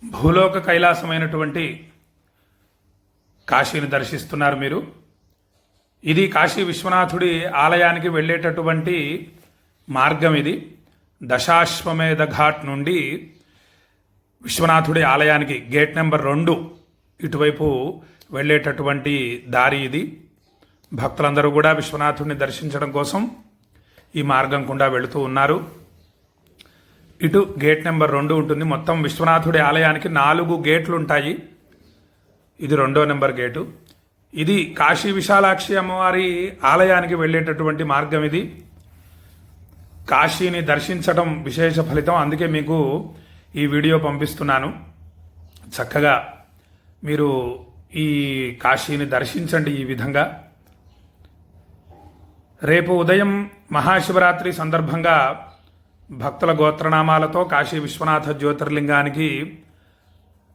భూలోక కైలాసమైనటువంటి కాశీని దర్శిస్తున్నారు మీరు. ఇది కాశీ విశ్వనాథుడి ఆలయానికి వెళ్ళేటటువంటి మార్గం. ఇది దశాశ్వమేధ ఘాట్ నుండి విశ్వనాథుడి ఆలయానికి గేట్ నెంబర్ 2 ఇటువైపు వెళ్ళేటటువంటి దారి ఇది. భక్తులందరూ కూడా విశ్వనాథుడిని దర్శించడం కోసం ఈ మార్గం గుండా వెళుతూ ఉన్నారు. ఇటు గేట్ నెంబర్ 2 ఉంటుంది. మొత్తం విశ్వనాథుడి ఆలయానికి 4 గేట్లు ఉంటాయి. ఇది 2వ నెంబర్ గేటు. ఇది కాశీ విశాలాక్షి అమ్మవారి ఆలయానికి వెళ్ళేటటువంటి మార్గం. ఇది కాశీని దర్శించడం విశేష ఫలితం. అందుకే మీకు ఈ వీడియో పంపిస్తున్నాను. చక్కగా మీరు ఈ కాశీని దర్శించండి. ఈ విధంగా రేపు ఉదయం మహాశివరాత్రి సందర్భంగా భక్తుల గోత్రనామాలతో కాశీ విశ్వనాథ జ్యోతిర్లింగానికి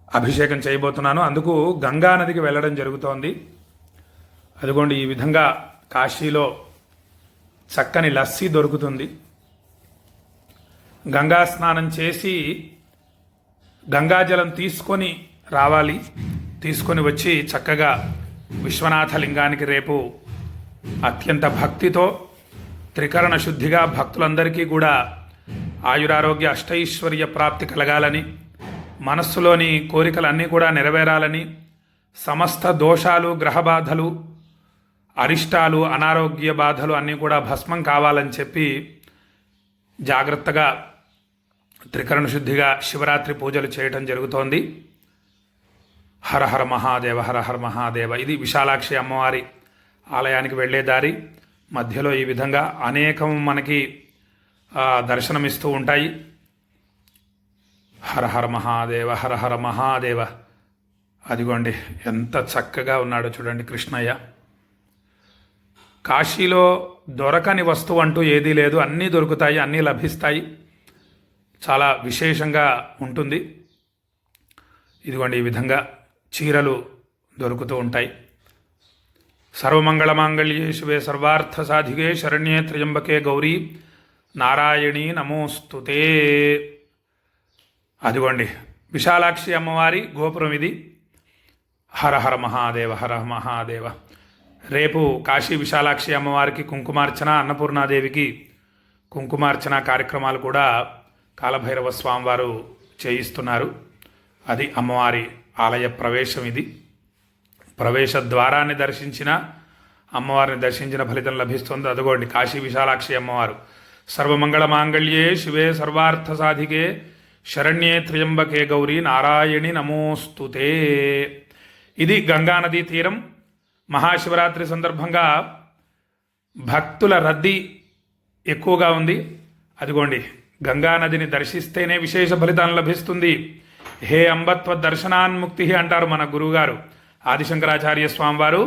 అభిషేకం చేయబోతున్నాను. అందుకు గంగా నదికి వెళ్ళడం జరుగుతోంది. అదిగోండి, ఈ విధంగా కాశీలో చక్కని లస్సీ దొరుకుతుంది. గంగా స్నానం చేసి గంగాజలం తీసుకొని రావాలి. తీసుకొని వచ్చి చక్కగా విశ్వనాథ లింగానికి రేపు అత్యంత భక్తితో త్రికరణ శుద్ధిగా భక్తులందరికీ కూడా ఆయురారోగ్య అష్టైశ్వర్య ప్రాప్తి కలగాలని, మనస్సులోని కోరికలన్నీ కూడా నెరవేరాలని, సమస్త దోషాలు, గ్రహబాధలు, అరిష్టాలు, అనారోగ్య బాధలు అన్నీ కూడా భస్మం కావాలని చెప్పి జాగ్రత్తగా త్రికరణ శుద్ధిగా శివరాత్రి పూజలు చేయటం జరుగుతోంది. హర హర మహాదేవ, హర హర మహాదేవ. ఇది విశాలాక్షి అమ్మవారి ఆలయానికి వెళ్ళే దారి. మధ్యలో ఈ విధంగా అనేకం మనకి దర్శనమిస్తూ ఉంటాయి. హర హర మహాదేవ, హర హర మహాదేవ. అదిగోండి ఎంత చక్కగా ఉన్నాడో చూడండి కృష్ణయ్య. కాశీలో దొరకని వస్తువు అంటూ ఏదీ లేదు. అన్నీ దొరుకుతాయి, అన్నీ లభిస్తాయి. చాలా విశేషంగా ఉంటుంది. ఇదిగోండి ఈ విధంగా చీరలు దొరుకుతూ ఉంటాయి. సర్వమంగళమాంగళ్యే శివే సర్వార్థ సాధికే శరణ్యే త్ర్యంబకే గౌరీ నారాయణీ నమోస్తుతే. అదిగోండి విశాలాక్షి అమ్మవారి గోపురం ఇది. హర హర మహాదేవ, హర మహాదేవ. రేపు కాశీ విశాలాక్షి అమ్మవారికి కుంకుమార్చన, అన్నపూర్ణాదేవికి కుంకుమార్చన కార్యక్రమాలు కూడా కాలభైరవ స్వామివారు చేయిస్తున్నారు. అది అమ్మవారి ఆలయ ప్రవేశం. ఇది ప్రవేశ ద్వారాన్ని దర్శించిన అమ్మవారిని దర్శించిన ఫలితం లభిస్తుంది. అదిగోండి కాశీ విశాలాక్షి అమ్మవారు. సర్వమంగళమాంగళ్యే శివే సర్వార్థ సాధికే శరణ్యే త్ర్యంబకే గౌరీ నారాయణి నమోస్తుతే. ఇది గంగానదీ తీరం. మహాశివరాత్రి సందర్భంగా భక్తుల రద్దీ ఎక్కువగా ఉంది. అదిగోండి గంగానదిని దర్శిస్తేనే విశేష ఫలితం లభిస్తుంది. హే అంబత్వ దర్శనాన్ముక్తి అంటారు మన గురువుగారు ఆదిశంకరాచార్య స్వామివారు.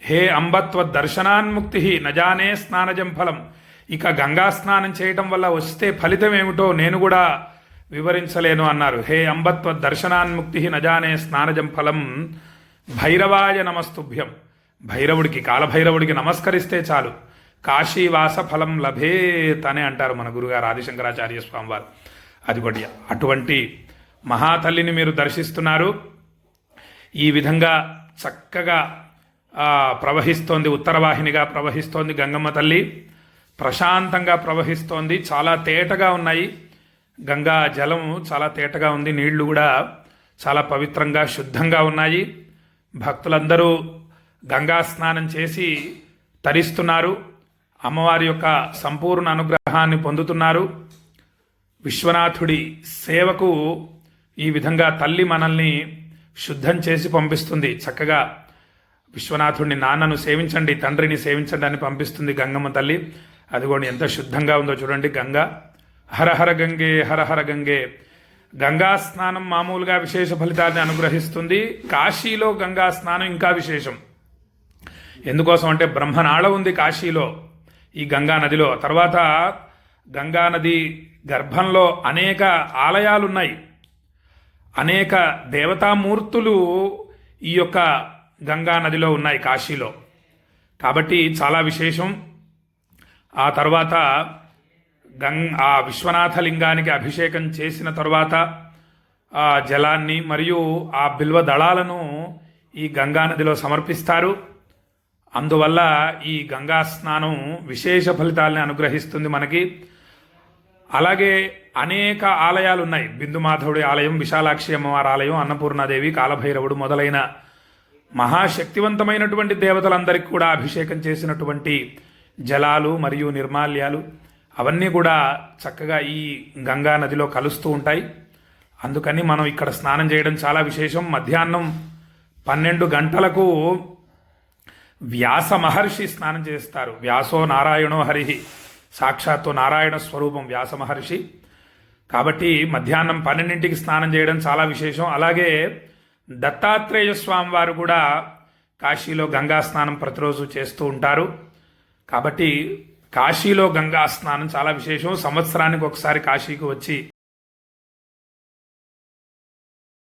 హే అంబత్వ దర్శనాన్ముక్తి నజానే స్నానజం ఫలం. ఇక గంగా స్నానం చేయటం వల్ల వస్తే ఫలితం ఏమిటో నేను కూడా వివరించలేను అన్నారు. హే అంబత్వ దర్శనాన్ముక్తి నజానే స్నానజం ఫలం భైరవాయ నమస్తుభ్యం. భైరవుడికి, కాలభైరవుడికి నమస్కరిస్తే చాలు కాశీవాస ఫలం లభేత్ అని అంటారు మన గురుగారు ఆదిశంకరాచార్య స్వామివారు. అదిగోటి అటువంటి మహాతల్లిని మీరు దర్శిస్తున్నారు. ఈ విధంగా చక్కగా ప్రవహిస్తోంది, ఉత్తరవాహినిగా ప్రవహిస్తోంది గంగమ్మ తల్లి. ప్రశాంతంగా ప్రవహిస్తోంది. చాలా తేటగా ఉన్నాయి. గంగా జలం చాలా తేటగా ఉంది. నీళ్లు కూడా చాలా పవిత్రంగా శుద్ధంగా ఉన్నాయి. భక్తులందరూ గంగా స్నానం చేసి తరిస్తున్నారు. అమ్మవారి యొక్క సంపూర్ణ అనుగ్రహాన్ని పొందుతున్నారు. విశ్వనాథుడి సేవకు ఈ విధంగా తల్లి మనల్ని శుద్ధం చేసి పంపిస్తుంది. చక్కగా విశ్వనాథుడిని, నాన్నను సేవించండి, తండ్రిని సేవించండి అని పంపిస్తుంది గంగమ్మ తల్లి. అదిగోండి ఎంత శుద్ధంగా ఉందో చూడండి గంగా. హరహర గంగే, హరహర గంగే. గంగా స్నానం మామూలుగా విశేష ఫలితాన్ని అనుగ్రహిస్తుంది. కాశీలో గంగా స్నానం ఇంకా విశేషం. ఎందుకోసం అంటే బ్రహ్మనాళ ఉంది కాశీలో, ఈ గంగా నదిలో. తర్వాత గంగా నది గర్భంలో అనేక ఆలయాలున్నాయి. అనేక దేవతామూర్తులు ఈ యొక్క గంగా నదిలో ఉన్నాయి కాశీలో. కాబట్టి చాలా విశేషం. ఆ తర్వాత ఆ విశ్వనాథ లింగానికి అభిషేకం చేసిన తర్వాత ఆ జలాన్ని మరియు ఆ బిల్వ దళాలను ఈ గంగా నదిలో సమర్పిస్తారు. అందువల్ల ఈ గంగా స్నానం విశేష ఫలితాలని అనుగ్రహిస్తుంది మనకి. అలాగే అనేక ఆలయాలు ఉన్నాయి. బిందుమాధవుడి ఆలయం, విశాలాక్షి అమ్మవారి ఆలయం, అన్నపూర్ణాదేవి, కాలభైరవుడు మొదలైన మహాశక్తివంతమైనటువంటి దేవతలందరికీ కూడా అభిషేకం చేసినటువంటి జలాలు మరియు నిర్మాల్యాలు అవన్నీ కూడా చక్కగా ఈ గంగా నదిలో కలుస్తూ ఉంటాయి. అందుకని మనం ఇక్కడ స్నానం చేయడం చాలా విశేషం. మధ్యాహ్నం 12 గంటలకు వ్యాస మహర్షి స్నానం చేస్తారు. వ్యాసో నారాయణో హరి, సాక్షాత్తు నారాయణ స్వరూపం వ్యాస మహర్షి. కాబట్టి మధ్యాహ్నం 12ంటికి స్నానం చేయడం చాలా విశేషం. అలాగే దత్తాత్రేయ స్వామి వారు కూడా కాశీలో గంగా స్నానం ప్రతిరోజు చేస్తూ ఉంటారు. కాబట్టి కాశీలో గంగా స్నానం చాలా విశేషం. సంవత్సరానికి ఒకసారి కాశీకి వచ్చి